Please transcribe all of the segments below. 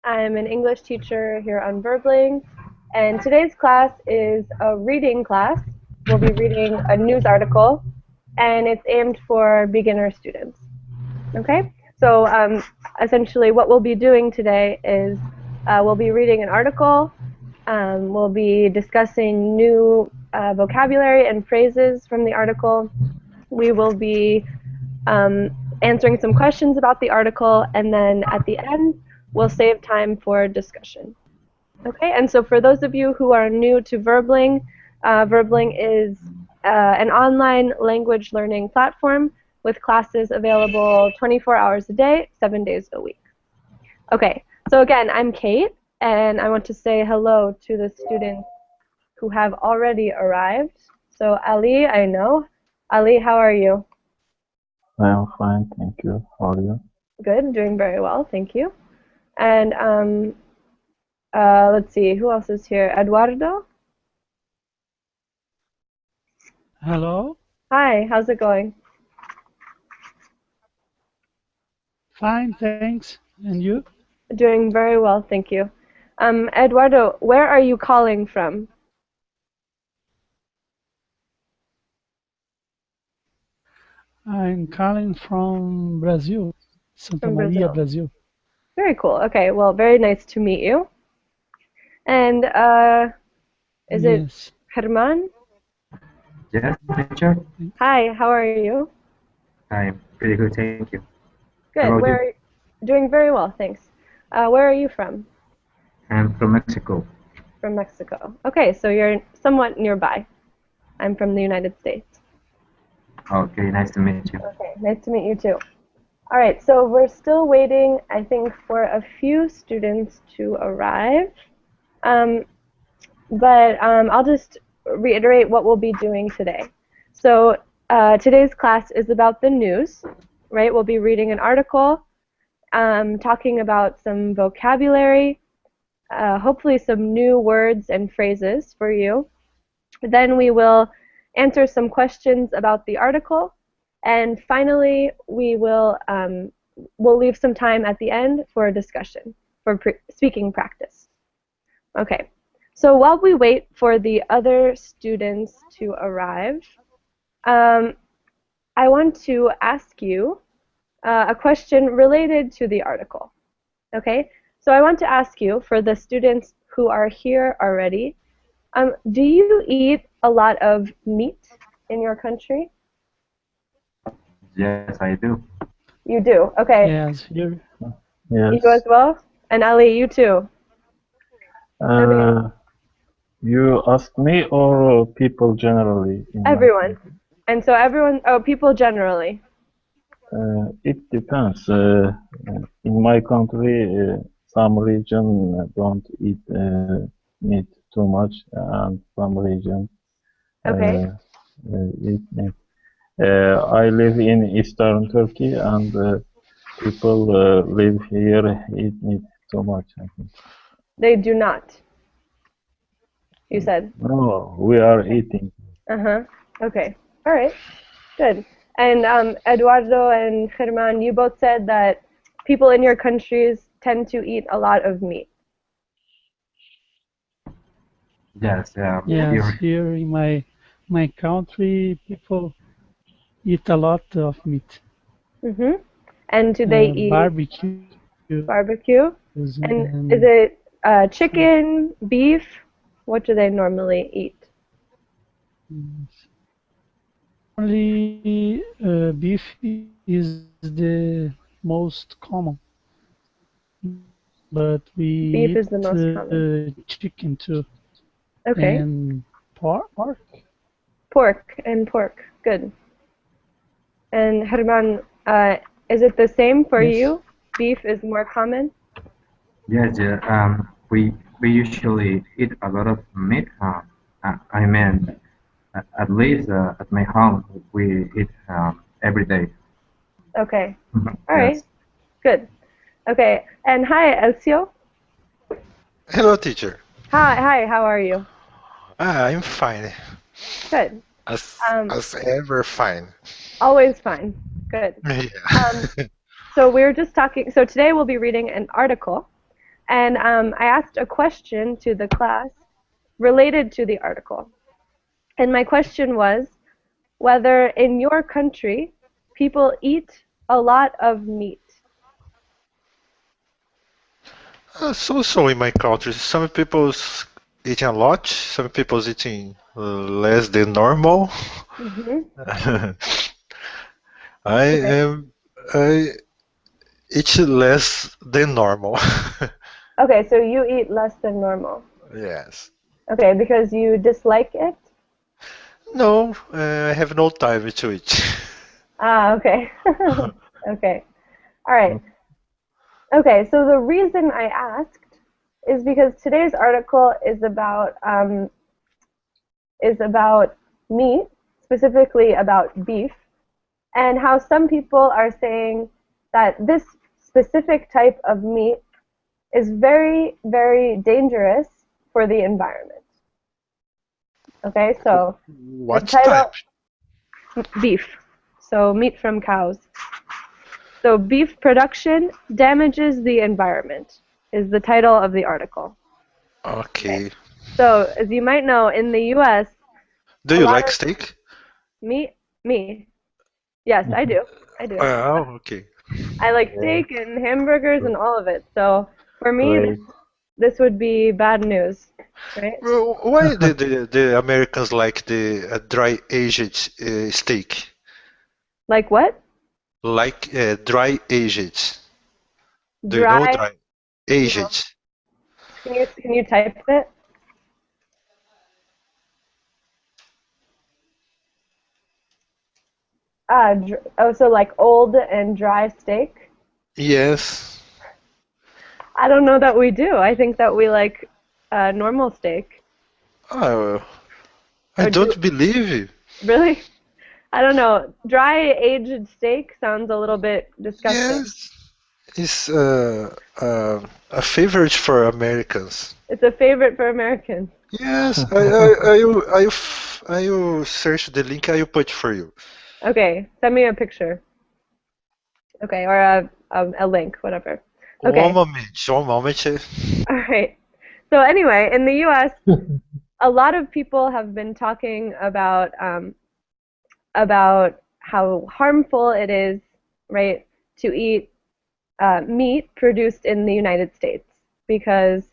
I'm an English teacher here on Verbling, and today's class is a reading class. We'll be reading a news article, and it's aimed for beginner students. Okay? So essentially what we'll be doing today is we'll be reading an article, we'll be discussing new vocabulary and phrases from the article. We will be answering some questions about the article, and then at the end, we'll save time for discussion. Okay, and so for those of you who are new to Verbling, Verbling is an online language learning platform with classes available 24 hours a day, 7 days a week. Okay, so again, I'm Kate, and I want to say hello to the students who have already arrived. So Ali, I know. Ali, how are you? I am fine, thank you. How are you? Good, doing very well, thank you. And let's see, who else is here? Eduardo? Hello. Hi, how's it going? Fine, thanks. And you? Doing very well, thank you. Eduardo, where are you calling from? I'm calling from Brazil, Santa From Maria, Brazil. Brazil. Very cool. Okay, well, very nice to meet you. And is it Yes. Herman? Yes, teacher. Hi, how are you? I'm pretty good, thank you. Good. How about Where are you? Doing very well, thanks. Where are you from? I'm from Mexico. From Mexico. Okay, so you're somewhat nearby. I'm from the United States. Okay, nice to meet you. Okay, nice to meet you too. All right, so we're still waiting, I think, for a few students to arrive. But I'll just reiterate what we'll be doing today. So today's class is about the news, right? We'll be reading an article, talking about some vocabulary, hopefully some new words and phrases for you. Then we will answer some questions about the article, and finally we'll leave some time at the end for a discussion, for speaking practice. Okay, so while we wait for the other students to arrive, I want to ask you a question related to the article. Okay, so I want to ask you, for the students who are here already, do you eat a lot of meat in your country? Yes, I do. You do, okay. Yes, here. Yes. You as well? And Ali, you too? You asked me or people generally? Everyone. And so everyone, people generally. It depends. In my country, some region don't eat meat too much, and some region Okay. eat meat. I live in Eastern Turkey, and people live here eat meat too much, I think. They do not, you said? No, we are eating. Uh-huh. Okay. All right. Good. And Eduardo and Germán, you both said that people in your countries tend to eat a lot of meat. Yes, Yes, here in my country, people eat a lot of meat. Mm-hmm. And do they eat barbecue? Barbecue? And is it chicken, beef? What do they normally eat? Only beef is the most common, but we Beef eat is the most common. chicken too. Okay. And pork. Pork and pork. Good. And Herman, is it the same for Yes. you? Beef is more common? Yes, we usually eat a lot of meat. I mean, at least at my home, we eat every day. Okay. All Yes. right. Good. Okay. And hi, Elcio. Hello, teacher. Hi. How are you? I'm fine. Good. As ever, fine. Always fine. Good. Yeah. So we were just talking. So today we'll be reading an article, And I asked a question to the class related to the article. And my question was whether in your country people eat a lot of meat. So in my country, some people's eating a lot, some people's eating less than normal. Mm-hmm. I Okay. am I eat less than normal. Okay, so you eat less than normal. Yes. Okay, because you dislike it? No, I have no time to eat. Ah, okay. Okay. All right. Okay, so the reason I asked is because today's article is about meat, specifically about beef, and how some people are saying that this specific type of meat is very, very dangerous for the environment. Okay, so the What title, type? beef, so meat from cows. So beef production damages the environment is the title of the article. Okay. Okay. So as you might know, in the U.S., Do a you lot like of steak? me, yes, I do, I do. Oh, okay. I like Yeah, steak and hamburgers and all of it. So for me, great. this would be bad news, right? Well, why the Americans like the dry aged steak? Like what? Like dry aged. Do you know Dry? dry No. aged? Can you type it? Oh, so like old and dry steak? Yes. I don't know that we do. I think that we like normal steak. Oh, I Or do don't believe you. really? I don't know. Dry aged steak sounds a little bit disgusting. Yes. It's a favorite for Americans. It's a favorite for Americans. Yes, I will search the link I will put for you. Okay, send me a picture. Okay, or a link, whatever. One Okay, moment, one moment. all right. So anyway, in the U.S., a lot of people have been talking about how harmful it is, right, to eat meat produced in the United States because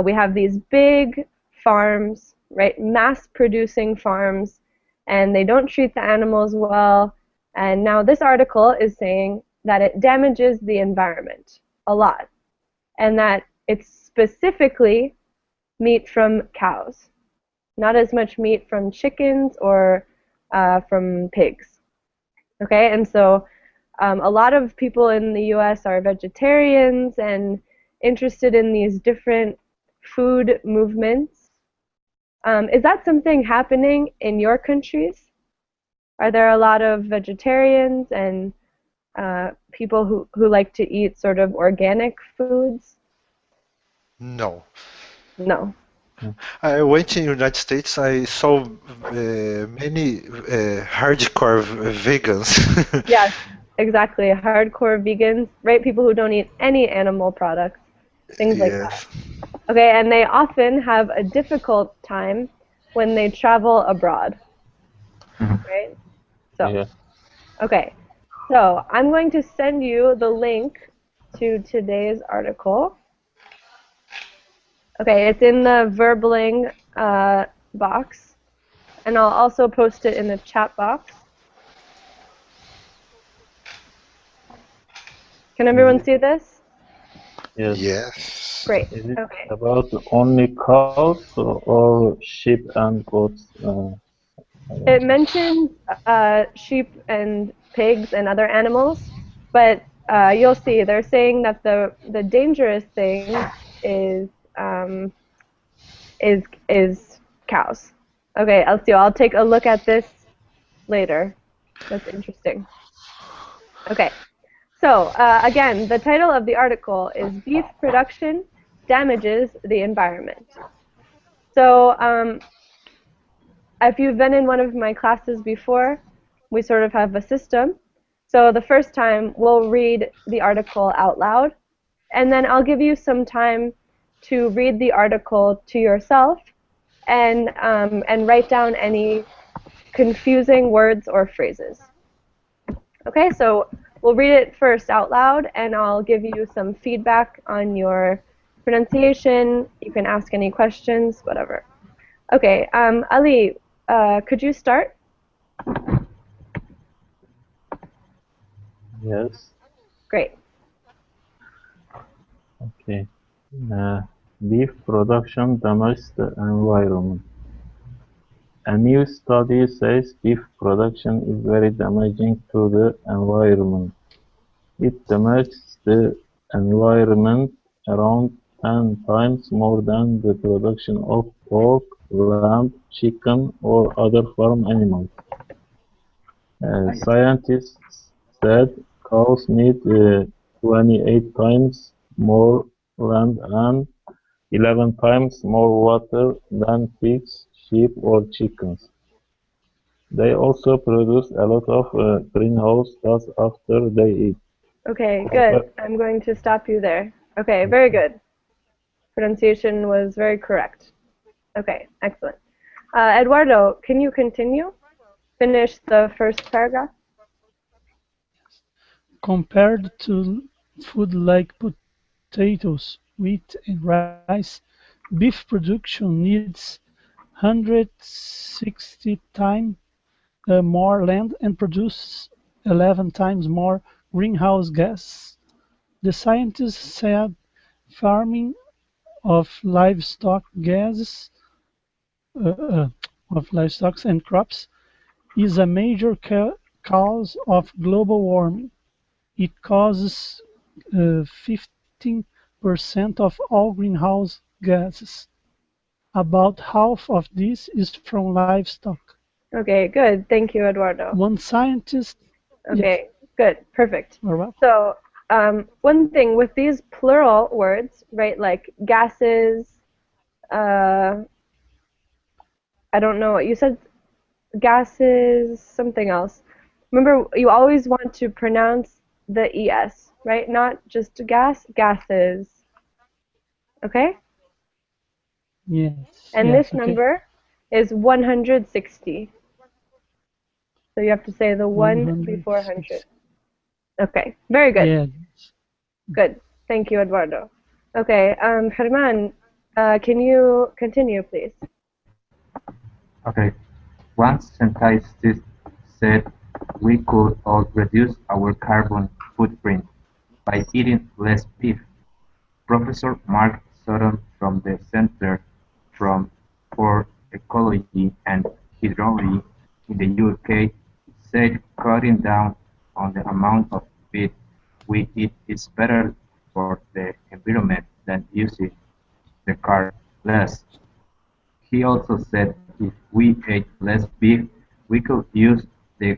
we have these big farms, right, mass producing farms, and they don't treat the animals well. And now this article is saying that it damages the environment a lot, and that it's specifically meat from cows, not as much meat from chickens or from pigs. Okay, and so a lot of people in the US are vegetarians and interested in these different food movements. Is that something happening in your countries? Are there a lot of vegetarians and people who like to eat sort of organic foods? No. No. I went in United States. I saw many hardcore vegans. Yes, exactly. Hardcore vegans, right? People who don't eat any animal products, things like that. Yes. Okay, and they often have a difficult time when they travel abroad, Mhm. right? So, Yeah. okay. So, I'm going to send you the link to today's article. Okay, it's in the Verbling box, and I'll also post it in the chat box. Can everyone see this? Yes. Yes. Great. Is it Okay. about only cows or sheep and goats? It mentions sheep and pigs and other animals, but you'll see they're saying that the dangerous thing is um, is cows. Okay, I'll take a look at this later. That's interesting. Okay, so again, the title of the article is Beef Production Damages the Environment. So if you've been in one of my classes before, we sort of have a system. So the first time we'll read the article out loud, and then I'll give you some time to read the article to yourself and write down any confusing words or phrases. Okay, so we'll read it first out loud, and I'll give you some feedback on your pronunciation. You can ask any questions, whatever. Okay, Ali, could you start? Yes. Great. Okay. Beef production damages the environment. A new study says beef production is very damaging to the environment. It damages the environment around 10 times more than the production of pork, lamb, chicken, or other farm animals. Scientists said cows need 28 times more land and 11 times more water than pigs, sheep, or chickens. They also produce a lot of greenhouse gas after they eat. Okay, good. I'm going to stop you there. Okay, very good. Pronunciation was very correct. Okay, excellent. Eduardo, can you continue? Finish the first paragraph. Compared to food like potatoes, wheat, and rice, beef production needs 160 times more land and produces 11 times more greenhouse gas. The scientists said farming of livestock gases of livestock and crops is a major cause of global warming. It causes 15% of all greenhouse gases. About half of this is from livestock. Okay, good. Thank you, Eduardo. One scientist. Okay, good. Perfect. Well, So, one thing with these plural words, right, like gases, I don't know what you said, gases, something else. Remember, you always want to pronounce the ES, right? Not just gas, gases. Okay? yes. And yes, this number is 160. So you have to say the 1 before 100. Okay, very good. Yeah. Good. Thank you, Eduardo. Okay, Herman, can you continue, please? Okay. One scientist said we could all reduce our carbon footprint by eating less beef. Professor Mark Sutton from the Centre for Ecology and Hydrology in the UK said cutting down on the amount of meat we eat is better for the environment than using the car less. He also said if we ate less beef, we could use the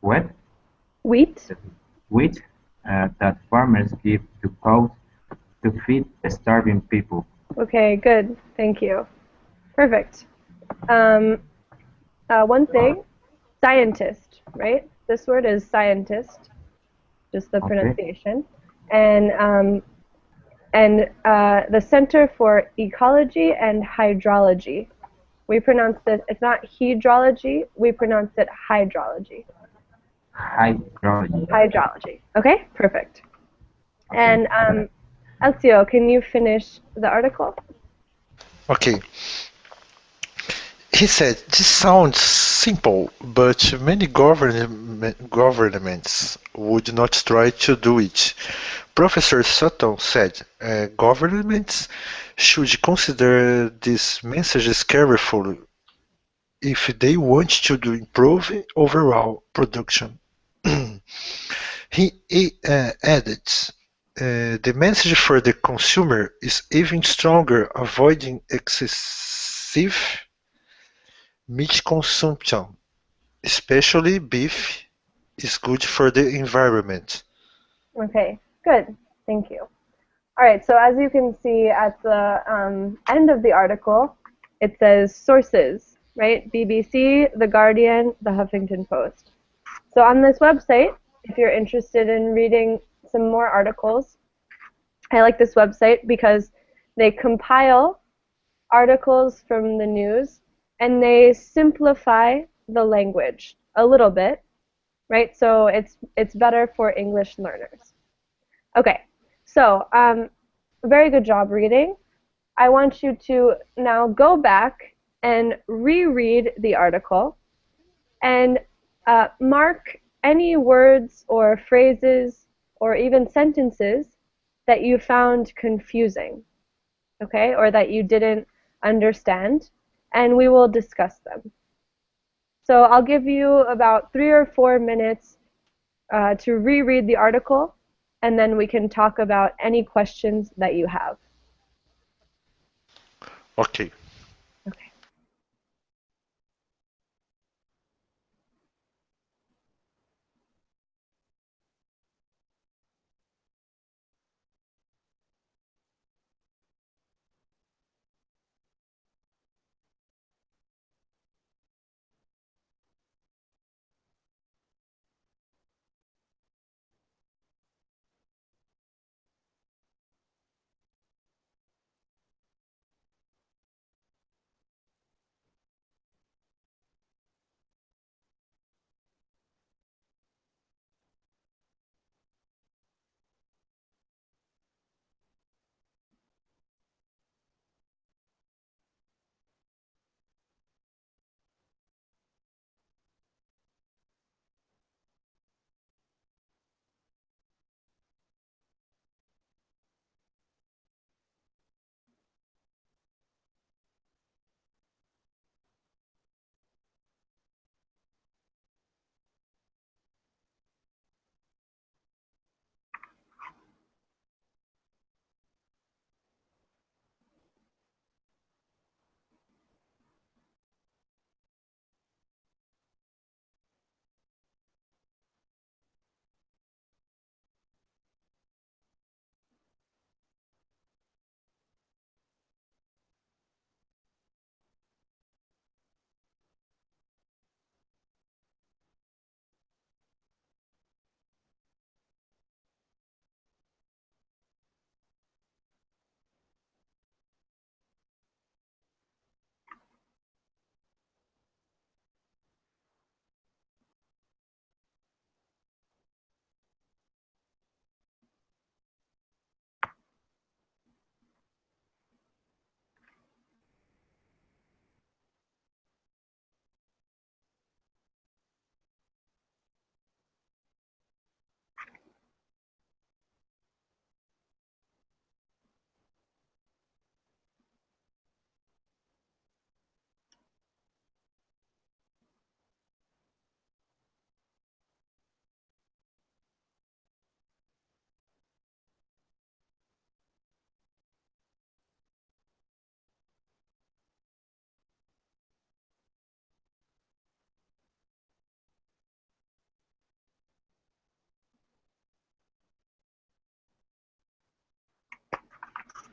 what? Wheat? Wheat that farmers give to cows to feed starving people. Okay, good. Thank you. Perfect. One thing, scientist, right? This word is scientist, just the Okay. pronunciation. And the Center for Ecology and Hydrology. We pronounce it, it's not hydrology, we pronounce it hydrology. Hydrology. Hydrology. Okay, perfect. Okay. And Elcio, can you finish the article? Okay. He said, this sounds simple, but many governments would not try to do it. Professor Sutton said, governments should consider these messages carefully if they want to improve overall production. He added, the message for the consumer is even stronger, avoiding excessive meat consumption, especially beef, is good for the environment. Okay, good. Thank you. All right, so as you can see at the end of the article, it says sources, right? BBC, The Guardian, The Huffington Post. So on this website, if you're interested in reading some more articles, I like this website because they compile articles from the news and they simplify the language a little bit, right? So it's better for English learners. Okay, so very good job reading. I want you to now go back and reread the article and mark any words or phrases or even sentences that you found confusing, okay, or that you didn't understand, and we will discuss them. So I'll give you about 3 or 4 minutes to reread the article, and then we can talk about any questions that you have. Okay. Okay.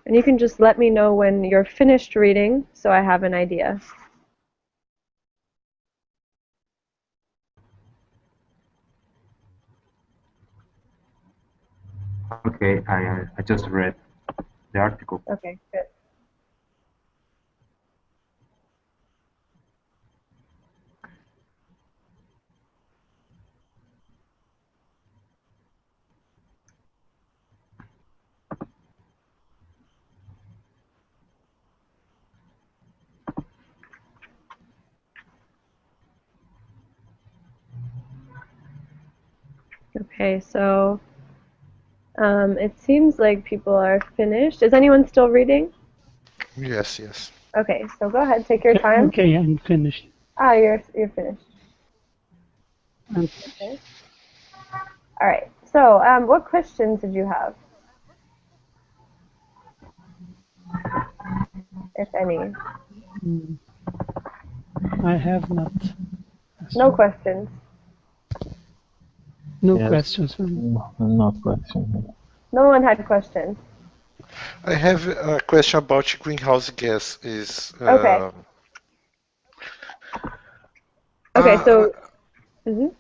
And you can just let me know when you're finished reading so I have an idea. Okay, I just read the article. Okay, good. Okay, so it seems like people are finished. Is anyone still reading? Yes, yes. Okay, so go ahead, take your time. Okay, I'm finished. Ah, you're finished. I'm Okay. All right. So, what questions did you have, if any? I have not. No questions. No Yes. questions for me. No question. No one had questions. I have a question about greenhouse gas. Is Okay. Okay, so. Mhm.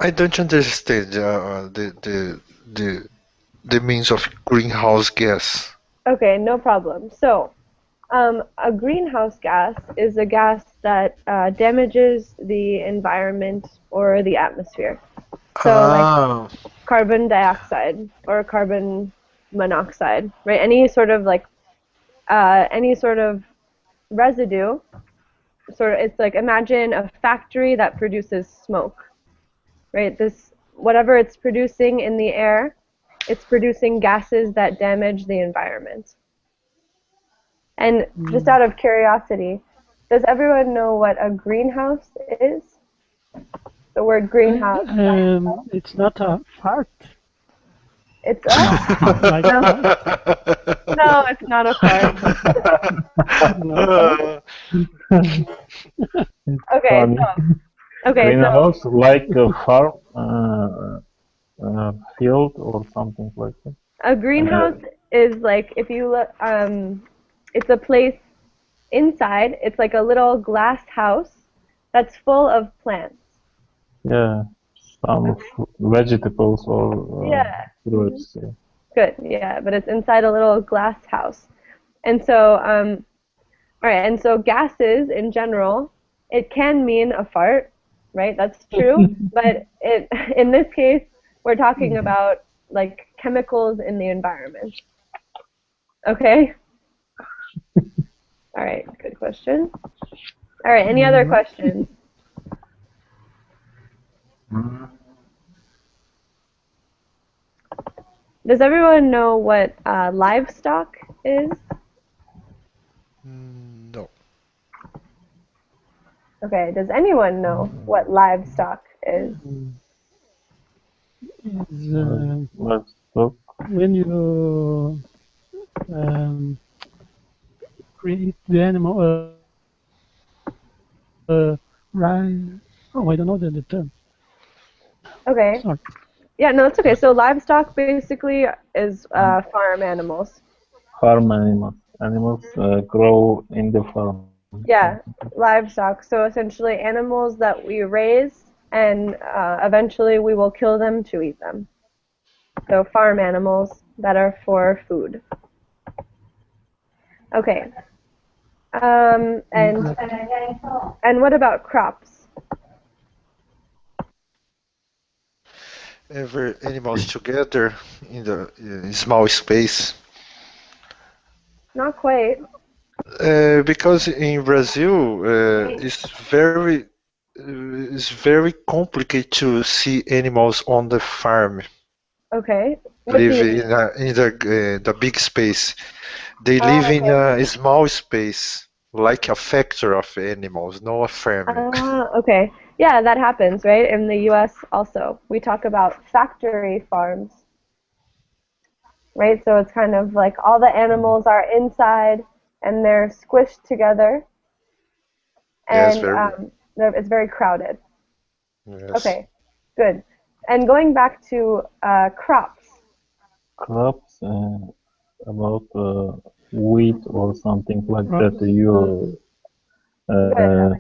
I don't understand the the means of greenhouse gas. Okay, no problem. So, a greenhouse gas is a gas that damages the environment or the atmosphere. So, like Ah, carbon dioxide or carbon monoxide, right? Any sort of residue. Sort of, it's like imagine a factory that produces smoke, right? This whatever it's producing in the air, it's producing gases that damage the environment. And just out of curiosity, does everyone know what a greenhouse is? The word greenhouse. It's not a fart. It's a Like no, it's not a fart. Okay, Funny. okay, so Greenhouse like a farm field or something like that. a greenhouse is like if you look, it's a place inside. It's like a little glass house that's full of plants. Yeah, some vegetables or Yeah. fruits. Yeah. Good, yeah, but it's inside a little glass house. And so, all right, and so gases in general, it can mean a fart, right? That's true, but in this case, we're talking about like chemicals in the environment. Okay? All right, good question. All right, any other questions? Mm, Does everyone know what livestock is? no. Okay, does anyone know what livestock is? is Let's look. when you create the animal, right? Oh, I don't know the term. Okay. Sorry. Yeah, no, it's okay. So livestock basically is farm animals. Farm animals. Animals grow in the farm. Yeah, livestock. So essentially animals that we raise and eventually we will kill them to eat them. So farm animals that are for food. Okay. And what about crops? Every animals together in the small space. Not quite. Because in Brazil, it's very complicated to see animals on the farm. Okay. What do Live you mean? in the big space. They live in Okay. a small space, like a factory of animals, not a farm. Okay. Yeah, that happens, right? In the US also. We talk about factory farms, right? So it's kind of like all the animals are inside and they're squished together Yes, and very. it's very crowded. Yes. Okay, good. And going back to crops. Crops about wheat or something like that. You Good. uh,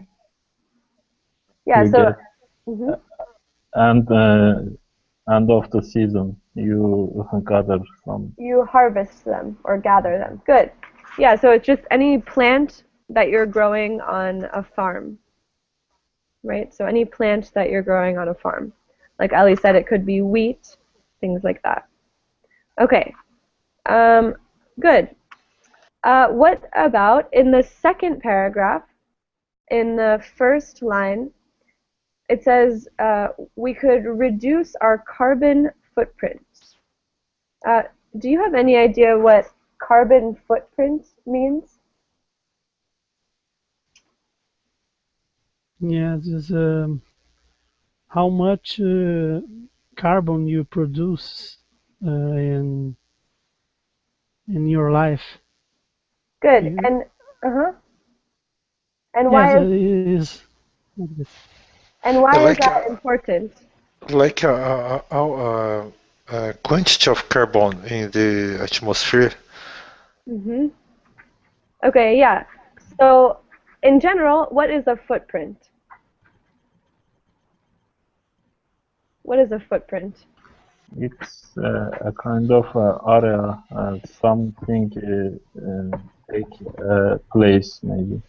Yeah, you so get mhm. and end of the season you gather some. You harvest them or gather them. Good. Yeah, so it's just any plant that you're growing on a farm, right? So any plant that you're growing on a farm. Like Ali said, it could be wheat, things like that. Okay, good. What about in the second paragraph, in the first line, it says we could reduce our carbon footprint. Uh, do you have any idea what carbon footprint means? Yeah, this how much carbon you produce in your life. Good. You, And uh-huh. And yes, why is it is. Like that important? like a quantity of carbon in the atmosphere. Mm-hmm. Okay, yeah. So in general, what is a footprint? What is a footprint? It's a kind of area, something take place maybe.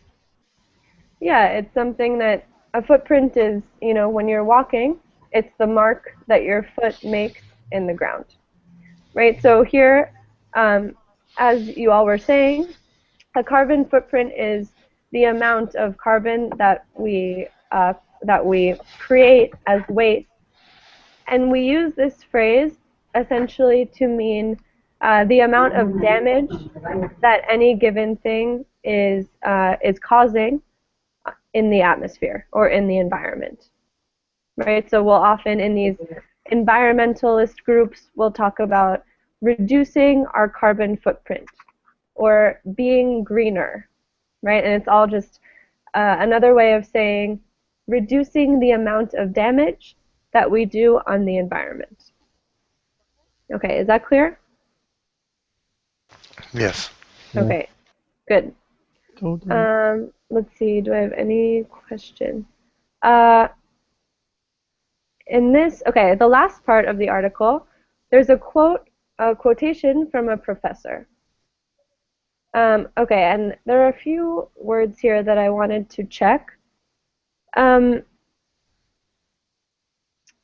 Yeah, it's something that a footprint is, when you're walking, it's the mark that your foot makes in the ground, right? So here, as you all were saying, a carbon footprint is the amount of carbon that we create as waste, and we use this phrase essentially to mean the amount of damage that any given thing is causing in the atmosphere or in the environment, right? So we'll often in these environmentalist groups we'll talk about reducing our carbon footprint or being greener, right? And it's all just another way of saying reducing the amount of damage that we do on the environment. Okay, is that clear? Yes. Okay, good. Totally. Let's see, do I have any question? Uh, okay, the last part of the article, there's a quotation from a professor. Okay, and there are a few words here that I wanted to check.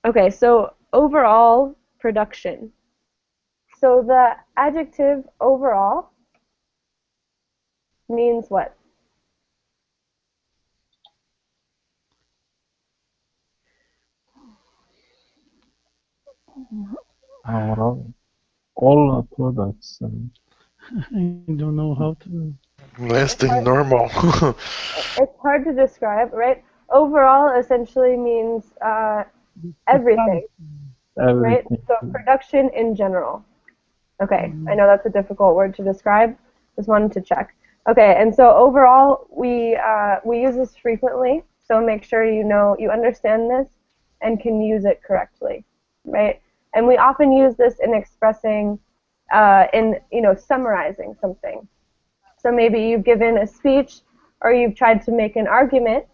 Okay, so overall production. So the adjective overall means what? All products. I don't know how to. Less than normal. It's hard to describe, right? Overall essentially means everything, right? Everything. So production in general. Okay, I know that's a difficult word to describe. Just wanted to check. Okay, and so overall, we use this frequently. So make sure you understand this and can use it correctly, right? And we often use this in expressing, summarizing something. So maybe you've given a speech or you've tried to make an argument,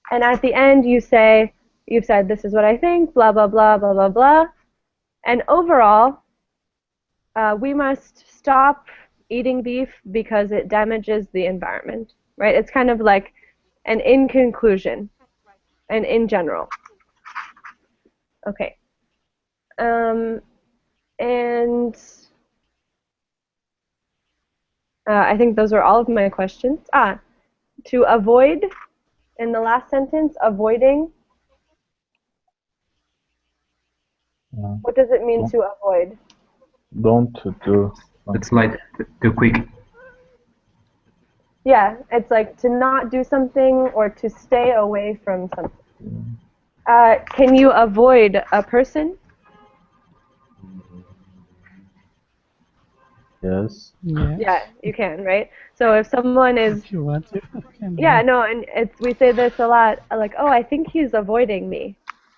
and at the end you've said this is what I think, blah blah blah blah blah blah, and overall we must stop eating beef because it damages the environment, right? It's kind of like an in conclusion and in general. Okay. And I think those are all of my questions. To avoid, in the last sentence, avoiding, what does it mean to avoid? Don't do. It's like too quick. Yeah, it's like to not do something or to stay away from something. Can you avoid a person? Yes. Yes. Yeah, you can, right? So if someone is, If you want to. Can yeah, no, and we say this a lot, like, oh, I think he's avoiding me.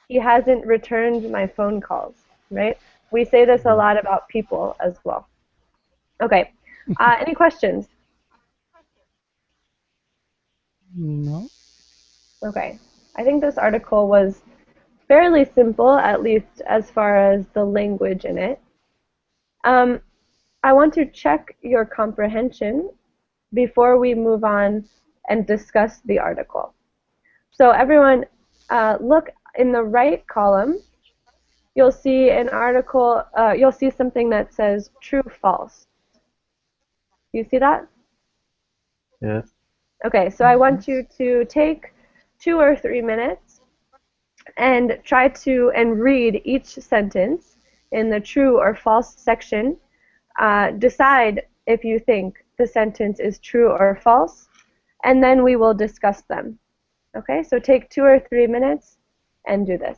He hasn't returned my phone calls, right? We say this a lot about people as well. Okay, any questions? No. Okay, I think this article was fairly simple, at least as far as the language in it. I want to check your comprehension before we move on and discuss the article. So everyone, look in the right column. You'll see an article. You'll see something that says true, false. You see that? Yes. Okay, so I want you to take 2 or 3 minutes and try to read each sentence in the true or false section. Decide if you think the sentence is true or false, and then we will discuss them. Okay, so take 2 or 3 minutes and do this.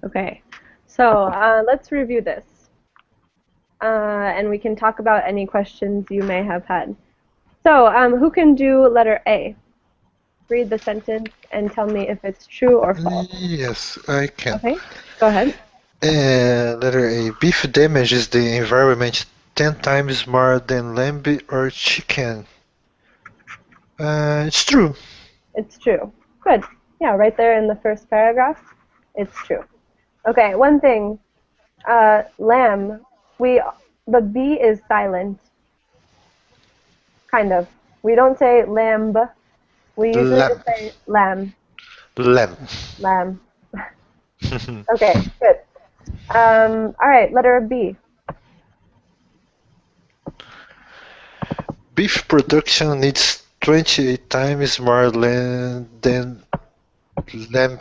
Okay, so let's review this. And we can talk about any questions you may have had. So who can do letter A? Read the sentence and tell me if it's true or false. Yes, I can. Okay, go ahead. Letter A. Beef damages the environment 10 times more than lamb or chicken. It's true. It's true. Good. Yeah, right there in the first paragraph, it's true. Okay, one thing. Lamb, the B is silent. Kind of. We don't say lamb. We usually Lamb. just say lamb. Lamb. Lamb. Okay, good. All right, letter B. Beef production needs 28 times more land than lamb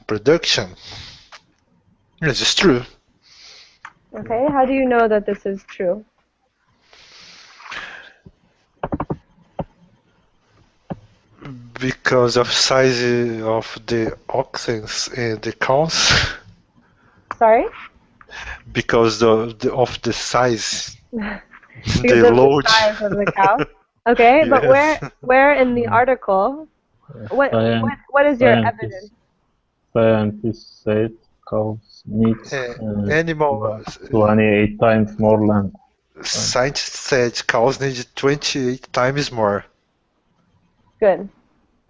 production. This is true. Okay, how do you know that this is true? Because of size of the oxen and the cows. Sorry? Because of the size. Because The of load. the size of the cow. Okay, but Yes. where in the article? What is your evidence? Scientists said cows need Animal 28 times more land. scientists said cows need 28 times more. Good.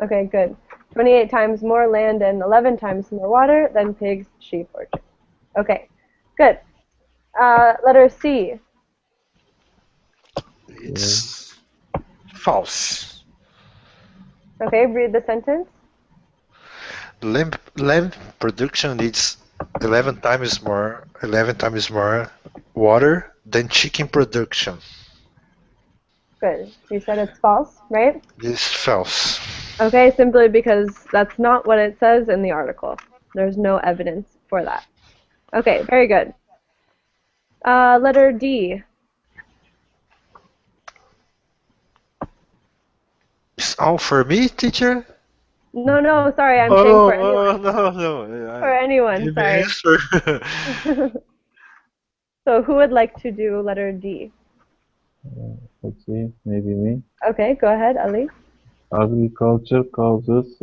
Okay, good. 28 times more land and 11 times more water than pigs, sheep, or chickens. Okay, good. Letter C. It's false. Okay, read the sentence. Lamb production needs 11 times more water than chicken production. Good. You said it's false, right? It's false. Okay, simply because that's not what it says in the article. There's no evidence for that. Okay, very good. Letter D. It's all for me, teacher? No, sorry, I'm saying for anyone. No. For anyone, Give me sorry. answer. So who would like to do letter D? Let's see, maybe me. Okay, go ahead, Ali. Agriculture causes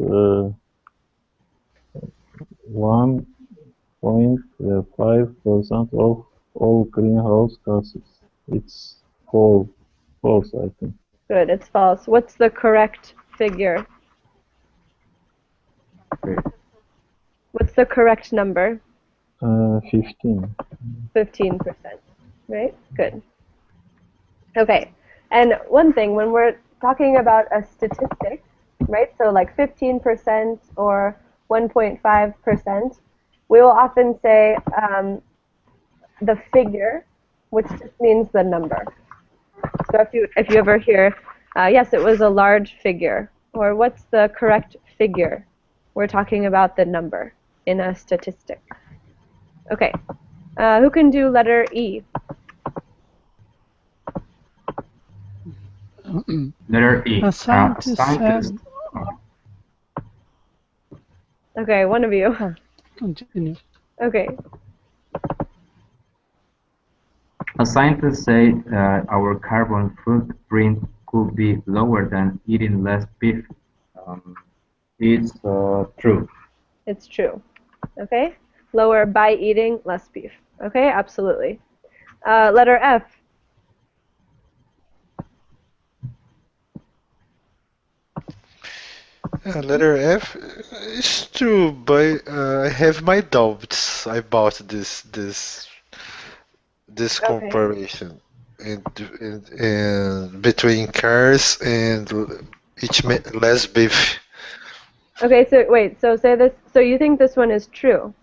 1.5% of all greenhouse gases. It's false, I think. Good, it's false. What's the correct figure? What's the correct number? 15. 15%, right? Good. Okay, and one thing, when we're talking about a statistic, right, so like 15% or 1.5%, we will often say the figure, which just means the number. So if you ever hear, yes, it was a large figure, or what's the correct figure? We're talking about the number in a statistic. Okay, who can do letter E? Letter E. A scientist said. Okay, one of you. Continue. Okay. A scientist said our carbon footprint could be lower than eating less beef. It's true. It's true. Okay? Lower by eating less beef. Okay? Absolutely. Letter F. Letter F is true, but I have my doubts about this Okay. comparison in between cars and less beef. Okay, so wait, so say this, so you think this one is true?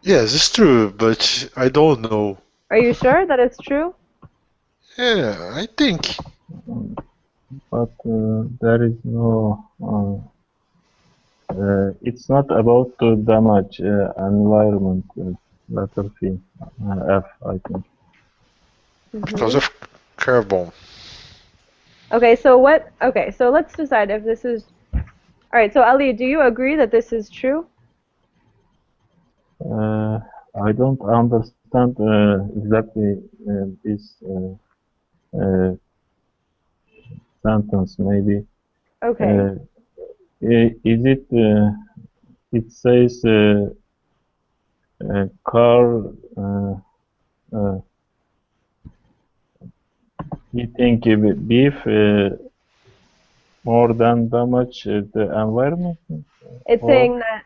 Yes, it's true, but I don't know. Are you sure that it's true? Yeah, I think. But there is no. It's not about to damage environment. Letter C, F, I think. Because of carbon. Okay, so what, okay, so let's decide if this is, all right, so Ali, do you agree that this is true? I don't understand exactly this uh, sentence. Maybe Okay. is it? It says car uh, eating beef more than damage the environment. It's Or saying that,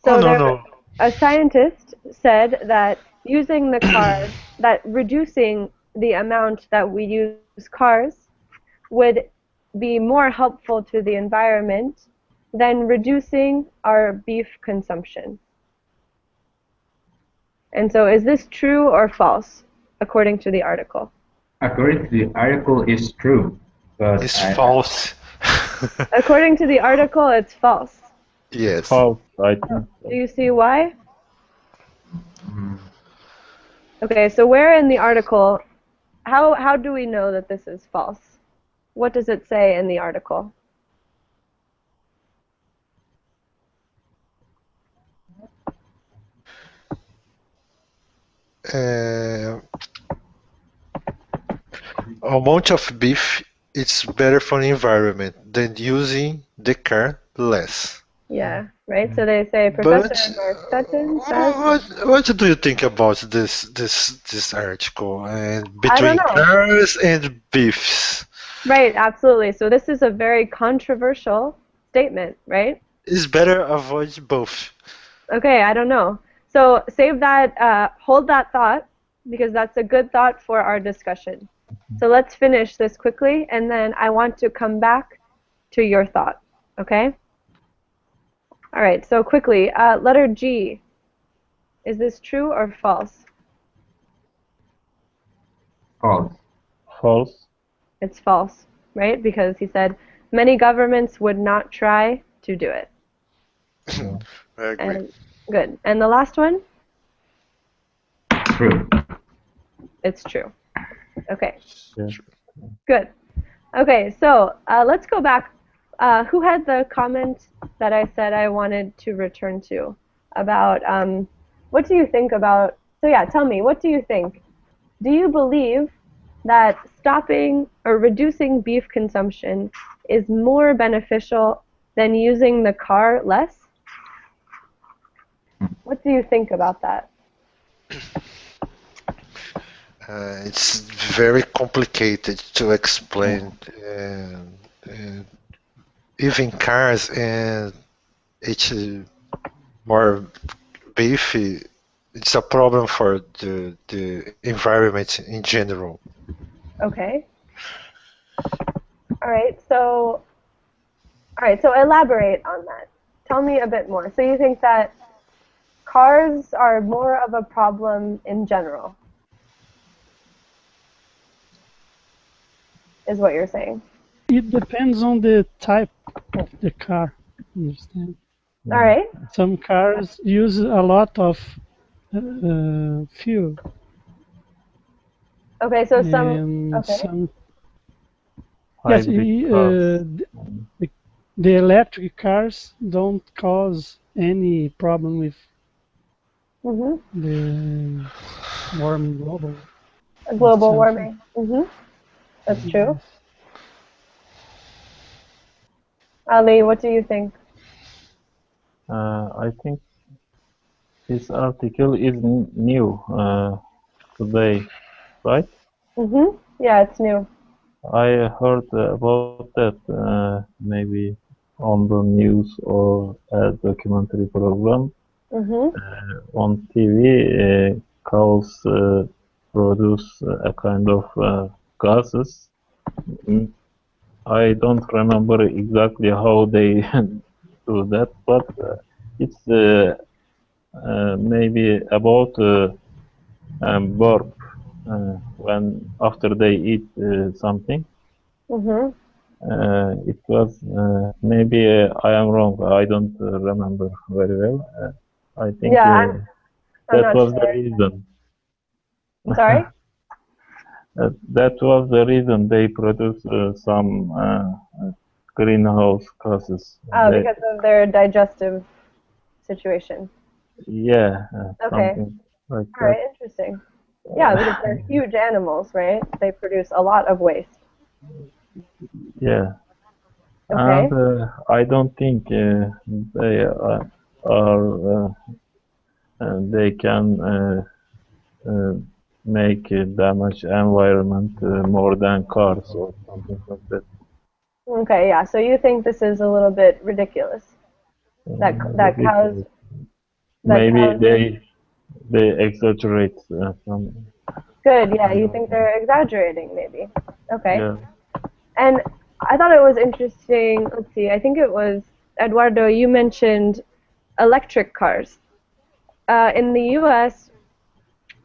Oh so no there, no. a scientist said that using the cars, that reducing the amount that we use cars would be more helpful to the environment than reducing our beef consumption. And so is this true or false, according to the article? According to the article, is true, but It's false. According to the article, it's false. Yes. false, I think. Do you see why? mm, Okay, so where in the article, how do we know that this is false? What does it say in the article? Uh, amount of beef it's better for the environment than using the car less. Yeah, right? So they say But Professor Mark Sutton says, what do you think about this article and I don't between know. cars and beefs? Right, absolutely. So this is a very controversial statement, right? It's better avoid both. Okay, I don't know. So save that, hold that thought, because that's a good thought for our discussion. So let's finish this quickly, and then I want to come back to your thought, okay? All right, so quickly, letter G. Is this true or false? false. False. It's false, right? Because he said many governments would not try to do it. I agree. And good. And the last one? True. It's true. Okay, Yeah. good. Okay, so let's go back. Who had the comment that I said I wanted to return to about what do you think about? So yeah, tell me, what do you think? Do you believe that stopping or reducing beef consumption is more beneficial than using the car less? What do you think about that? It's very complicated to explain. And even cars and it's more beefy. It's a problem for the environment in general. Okay. All right. So elaborate on that. Tell me a bit more. So you think that cars are more of a problem in general, is what you're saying. It depends on the type of the car. Understand? All right. Some cars use a lot of fuel, Okay. So some. and Okay. some yes, Hybrid cars. the electric cars don't cause any problem with Mhm. the warming global. Global itself. warming. Mhm. That's true. Yes. Ali, what do you think? I think this article is new today, right? Mhm. Yeah, it's new. I heard about that maybe on the news or a documentary program Mhm. on TV. Cows produce a kind of gases. Mm, I don't remember exactly how they do that, but it's maybe about burp when after they eat something. Mhm. It was maybe I am wrong. I don't remember very well. I think Yeah, I'm that not was the sure. reason. Sorry? That was the reason they produce some greenhouse gases. Oh, because of their digestive situation. Yeah, Okay. something like All right. that. Interesting. Yeah, because they're huge animals, right? They produce a lot of waste. Yeah, and Okay. I don't think they are they can uh, make damage environment more than cars or something like that. Okay. Yeah. So you think this is a little bit ridiculous that that cows Ridiculous. that Maybe cows. they exaggerate some. Good. Yeah. I You don't think know. they're exaggerating, maybe. Okay. Yeah. And I thought it was interesting. Let's see. I think it was Eduardo. You mentioned electric cars. In the U.S.,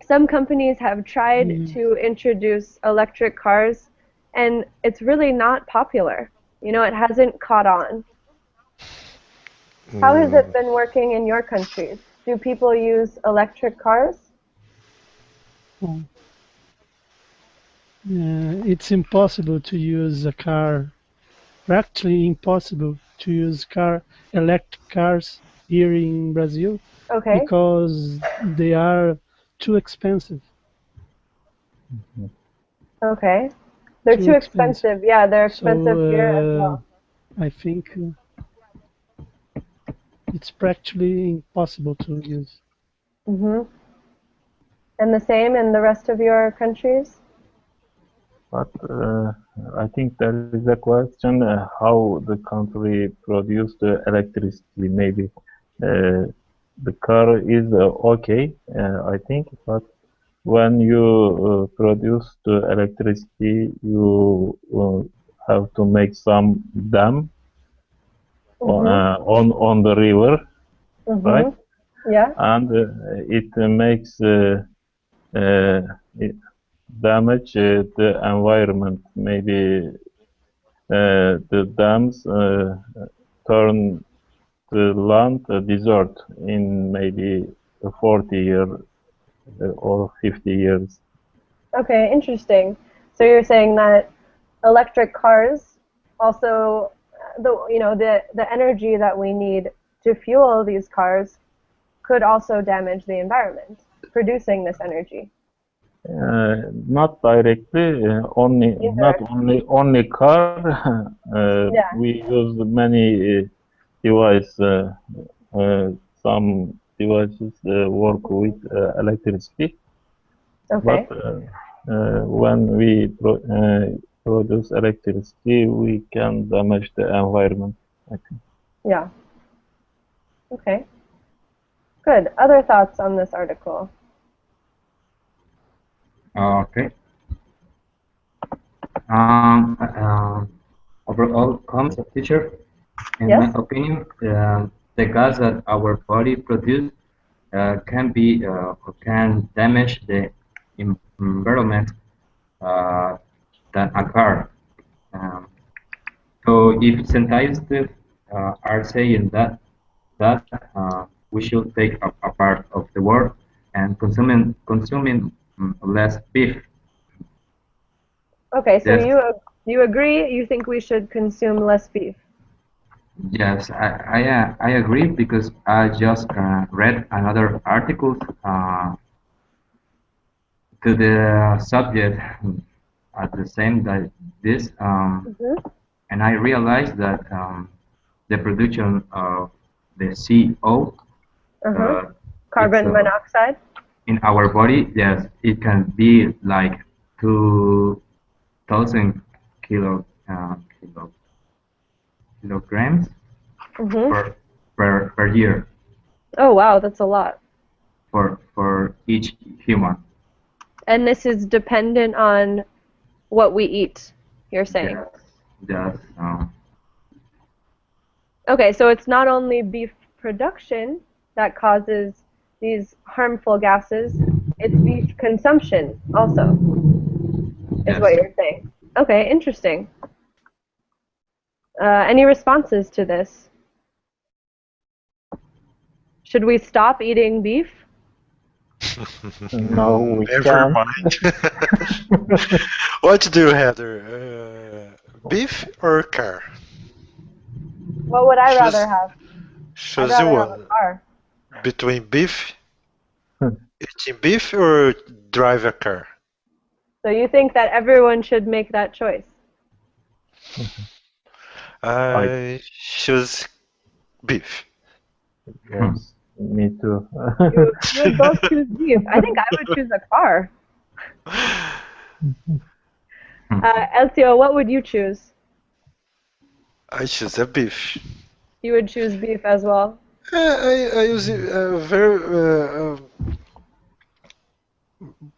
some companies have tried Mm, to introduce electric cars, and it's really not popular. You know, it hasn't caught on. How has it Mm, been working in your countries? Do people use electric cars? well, it's impossible to use a car, practically impossible to use electric cars here in Brazil Okay, because they are too expensive. okay. They're Too too expensive. expensive. Yeah, they're expensive here as So well. I think it's practically impossible to use. Hmm. And the same in the rest of your countries? But I think there is a question how the country produce the electricity. Maybe the car is okay, I think, but when you produce the electricity, you have to make some dam Hmm. on the river, right? Hmm. Yeah. And it makes uh, it damage the environment. Maybe the dams turn the land a desert in maybe 40 years or 50 years. Okay, interesting. So you're saying that electric cars also the energy that we need to fuel these cars could also damage the environment producing this energy. Not directly, only not Indirectly. only car. Yeah. We use many device. Uh, some devices work with electricity, but Okay. when we produce electricity, we can damage the environment, I think. Yeah. Okay. Good. Other thoughts on this article? Okay. Um, uh, Overall, comments of teacher, in my Yes? opinion, the gas that our body produce can be or can damage the environment uh, than a car. Um, so if scientists are saying that we should take a part of the world and consuming less beef. Okay, so Yes, you agree you think we should consume less beef. yes, I agree because I just read another article to the subject at the same that this Hmm. and I realized that the production of the CO Uh-huh. uh, it's Carbon monoxide. in our body. Yes, it can be like 2,000 kilo kilograms Hmm. per year Oh wow, that's a lot. for each human. And this is dependent on what we eat, you're saying. Yes, yes, Okay, so it's not only beef production that causes these harmful gases, it's beef consumption also, is what yes. you're saying. Okay, interesting. Any responses to this? Should we stop eating beef? No, we Never can't. mind. What do you rather, beef or car? What would I rather Choose, have? I'd choose rather have a one. car. between beef, eating beef, or drive a car. So you think that everyone should make that choice? I I choose beef. Yes, me too. You would both choose beef. I think I would choose a car. Elcio, what would you choose? I choose a beef. You would choose beef as well. I use it very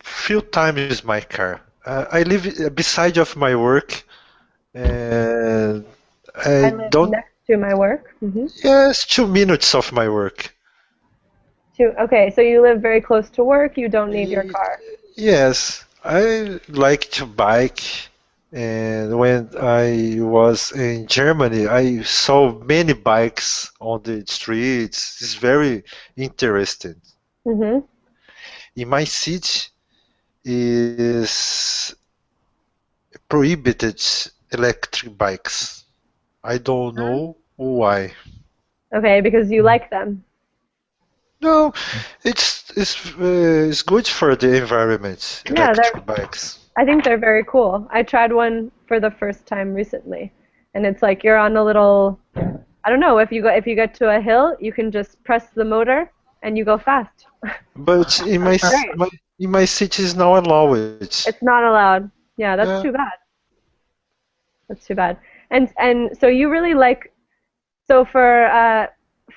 few times my car. I live beside of my work, and I I live don't. next to my work. Yes, 2 minutes of my work. Okay, so you live very close to work. You don't need your car. Yes, I like to bike, and when I was in Germany, I saw many bikes on the streets. It's very interesting. hmm In my city, is prohibited electric bikes. I don't know why. Okay, because you like them. No, it's good for the environment, Yeah, electric bikes. I think they're very cool. I tried one for the first time recently, and it's like you're on a little, I don't know, if you get to a hill, you can just press the motor and you go fast. But Great. in my city is not allowed. It's not allowed. Yeah, that's Uh, too bad. That's too bad. And so you really like, so for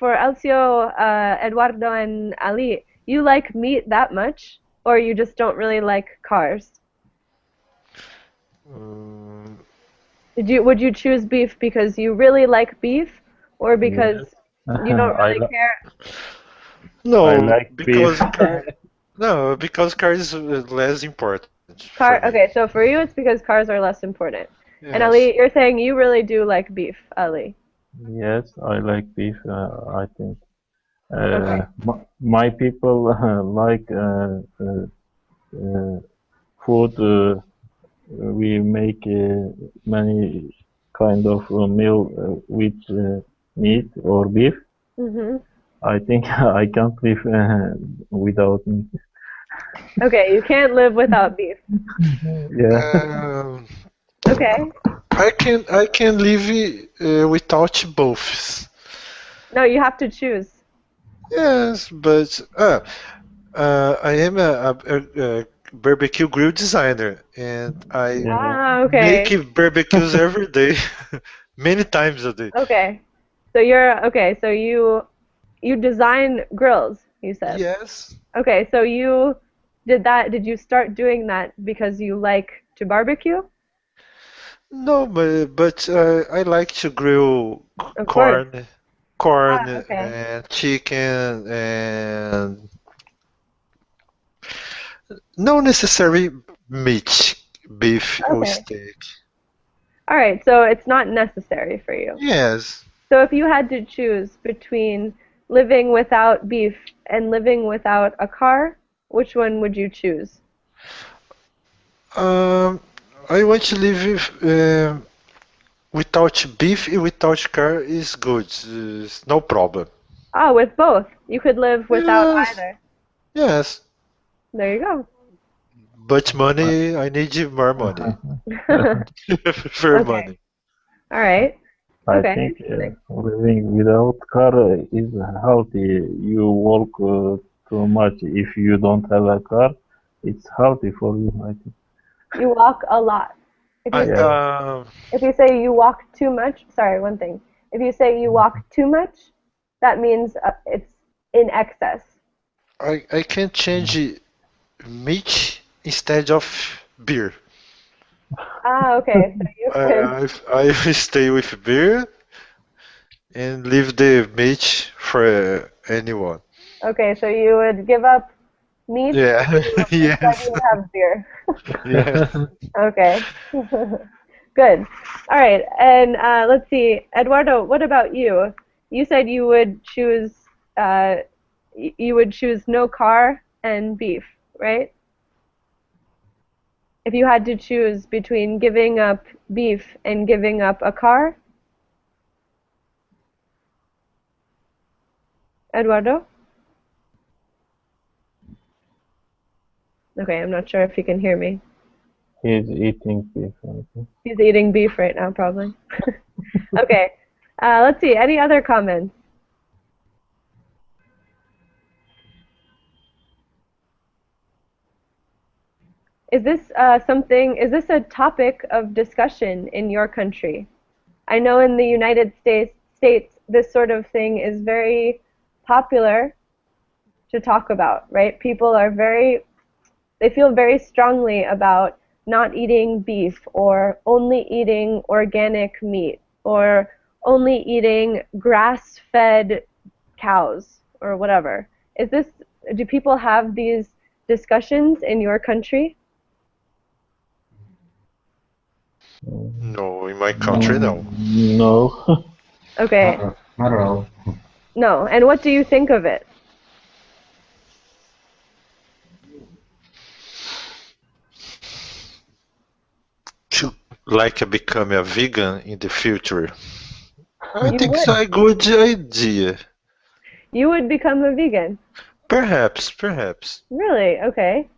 Elcio, Eduardo, and Ali, you like meat that much, or you just don't really like cars? um, Would you choose beef because you really like beef, or because Yes, you don't I really li care? I no, like beef. because car is less important for Car. me. Okay, so for you, it's because cars are less important. And Yes. Ali, you're saying you really do like beef, Ali. Yes, I like beef. I think Okay. my people like uh, food. We make many kind of meal with meat or beef. Mhm. I think I can't live without meat. Okay, you can't live without beef. Yeah. Um, Okay. I can live without both. No, you have to choose. Yes, but I am a barbecue grill designer, and I Yeah. Ah, make okay. barbecues every day, many times a day. Okay. So you design grills, you said. Yes. Okay, so did you start doing that because you like to barbecue? No, but I like to grill Of course. corn Ah, okay. and chicken and no necessary meat, beef or Okay. steak. All right, so it's not necessary for you. Yes. So if you had to choose between living without beef and living without a car, which one would you choose? Um, I want to live without beef and without car is good. No problem. Ah, with both. You could live without Yes. either. Yes. There you But money, I need more money. go. For Okay. money. All right. I Okay, think interesting. living without car is healthy. You walk too much. If you don't have a car, it's healthy for you, I think. You walk a lot. If you I Yeah. say if you say you walk too much, sorry, one thing. If you say you walk too much, that means it's in excess. I can change meat instead of beer. Ah, okay. So you could. I stay with beer and leave the meat for anyone. Okay, so you would give up meat Yeah. and instead Yes. you would have beer. Yes. Okay. Good. All right. And let's see, Eduardo, what about you? You said uh, you would choose no car and beef, right? If you had to choose between giving up beef and giving up a car, Eduardo? Okay, I'm not sure if he can hear me. He's eating beef. I think. He's eating beef right now, probably. Okay, let's see. Any other comments? Is this is this a topic of discussion in your country? I know in the United States, this sort of thing is very popular to talk about, right? People are they feel very strongly about not eating beef or only eating organic meat or only eating grass-fed cows or whatever. Do people have these discussions in your country? No, in my country, no. No. Okay, Not at all. no. And what do you think of it? To like become a vegan in the future. I You think it's would. a good idea. You would become a vegan. Perhaps, perhaps. Really? Okay.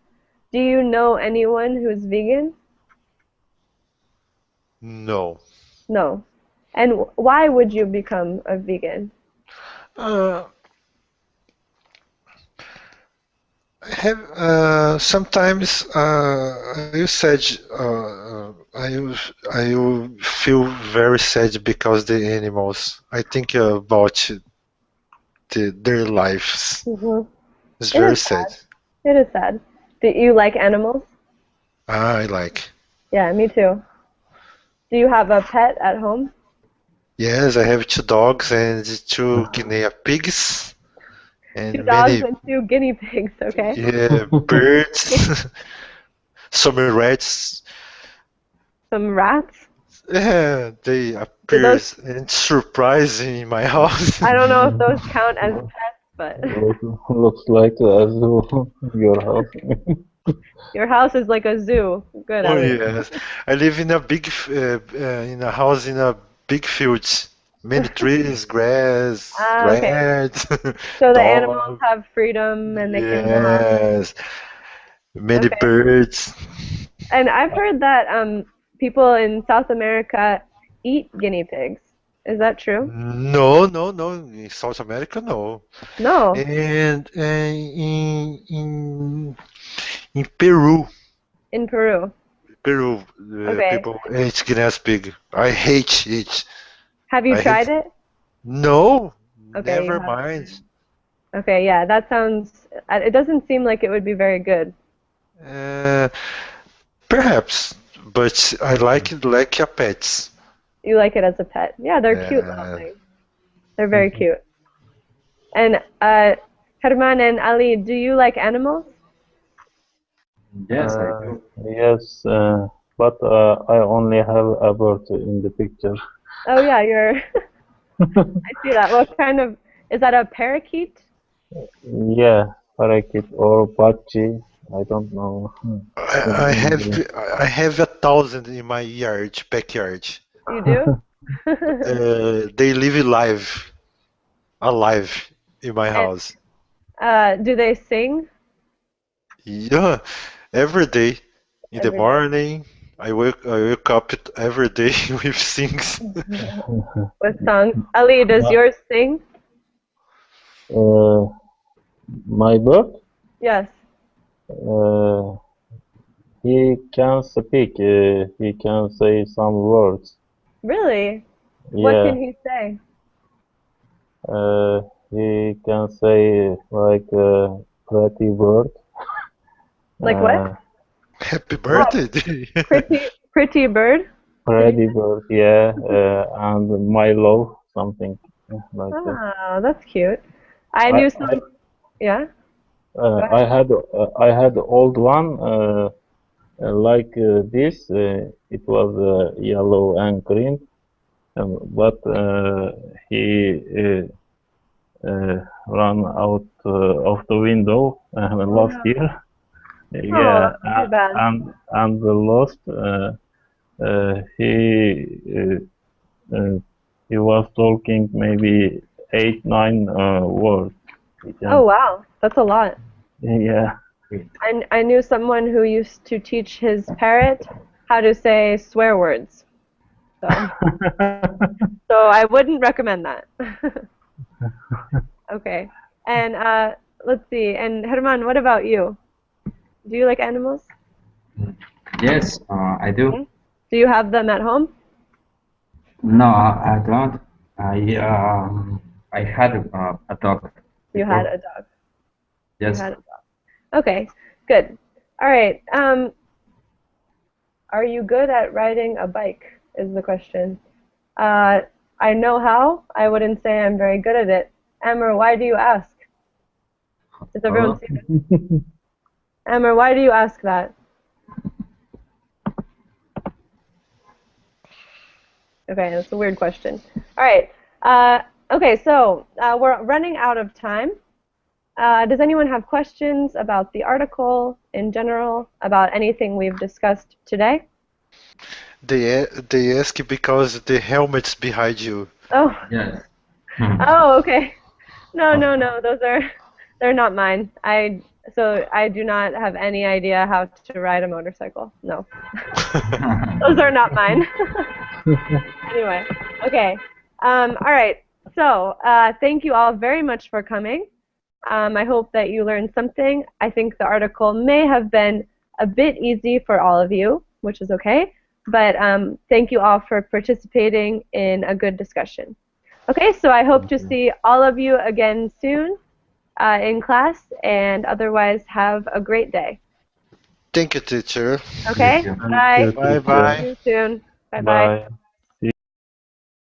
Do you know anyone who's vegan? No. No. And why would you become a vegan? Uh, I have sometimes you said I feel very sad because the animals. I think about their lives. Hmm. It's It very is sad. sad. It is sad. Do you like animals? I like. Yeah, me too. Do you have a pet at home? Yes, I have two dogs and two guinea pigs Two and dogs many and two guinea pigs, okay? birds, some rats. Some rats? Yeah, they Do appear those, and surprising in my house. I don't know if those count as pets, but Looks like a zoo. Your house. your house is like a zoo. Good, Oh Ali. yes, I live in a in a house in a big field. Many trees, grass, Ah, okay. rats, So the animals dog. have freedom and they can go out. Yes, many Okay. birds. And I've heard that people in South America eat guinea pigs. Is that true? No, no, no. In South America, no. No. And in Peru, In Peru. Okay. people eat guinea pig. I hate it. Have you I tried hate. it? No, Okay, you never have. mind. Okay, yeah, that sounds. It doesn't seem like it would be very good. Uh, Perhaps, but I like a pets. You like it as a pet. Yeah, they're cute little Uh, things. They're very cute. And Herman and Ali, do you like animals? Yes, I do. Yes, but I only have a bird in the picture. Oh yeah, you're. I see that. What kind of? Is that a parakeet? Yeah, parakeet or bachi. I don't know. I have 1,000 in my backyard. You do? They live alive in my And house. do they sing Yeah, every day in the every day? morning. I wake up every day with things. With songs? Ali, does yours sing? Uh, my bird, Yes. uh, he can speak. He can say some words. Really? What Yeah, can he say? he can say like pretty bird. Like what? Happy Oh, birthday! pretty bird? Did you Pretty say? bird, yeah, and Milo, something like that. Oh, that's cute. I I knew I some. Yeah. Go I ahead. had old one like this. It was yellow and green, but he ran out of the window Oh last no. year. Oh, Yeah, that's too bad. and lost. He he was talking maybe 8, 9 words. He Oh can, wow, that's a lot. yeah. Great. I knew someone who used to teach his parrot how to say swear words. So, so I wouldn't recommend that. Okay. And let's see. And Herman, what about you? Do you like animals? Yes, I do. Do you have them at home? No, I don't. I had a dog You had before. a dog. You Yes. had a dog. Okay, good. All right. Are you good at riding a bike? Is the question. I know how. I wouldn't say I'm very good at it. Amber, why do you ask? Does everyone see this? Amber, why do you ask that? Okay, that's a weird question. All right. Okay, so we're running out of time. Does anyone have questions about the article in general, about anything we've discussed today? They ask because the helmet's behind you. Oh, Yes. oh, okay. No, they're not mine. So I do not have any idea how to ride a motorcycle. No, those are not mine. Anyway, okay. All right. So thank you all very much for coming. I hope that you learned something. I think the article may have been a bit easy for all of you, which is okay. But thank you all for participating in a good discussion. Okay, so I hope to see all of you again soon in class, and otherwise have a great day. Thank you, teacher. Okay, You too. bye. Thank you, Bye teacher. bye. See you soon. Bye-bye. Bye.